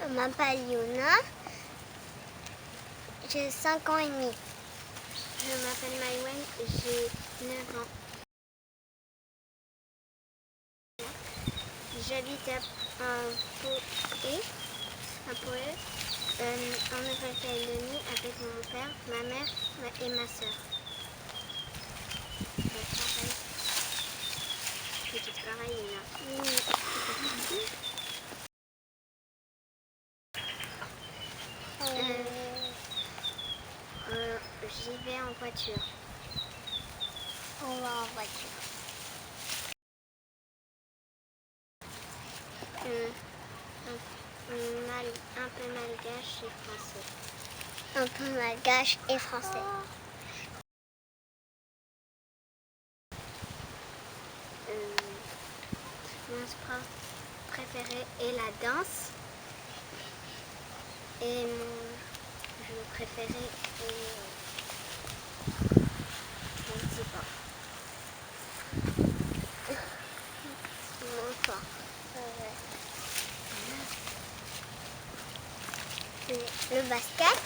Je m'appelle Yuna, j'ai 5 ans et demi. Je m'appelle Maïwen, j'ai 9 ans. J'habite à Poé, en Nouvelle-Calédonie avec mon père, ma mère et ma soeur. C'est pareil, Yuna. J'y vais en voiture. On va en voiture. Un peu malgache et français. Un peu malgache et français. Mon sport préféré est la danse. Et mon jeu préféré est... je ne sais pas. Mon sport. Le basket.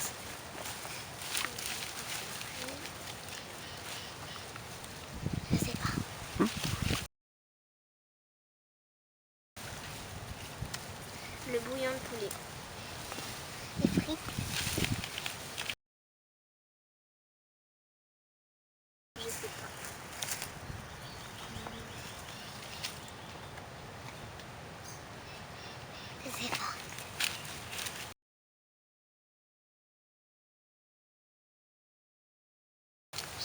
Je sais pas. Le bouillon de poulet. Les frites. Je sais pas. Je sais pas.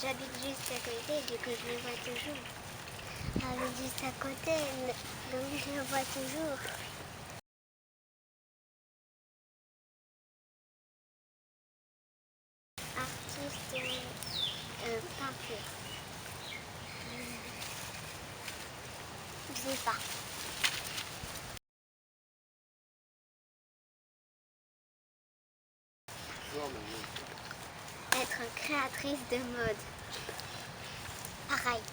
J'habite juste à côté, du coup je le vois toujours. J'habite juste à côté, donc je le vois toujours. Artiste peinture. Je sais pas. Être créatrice de mode. Pareil.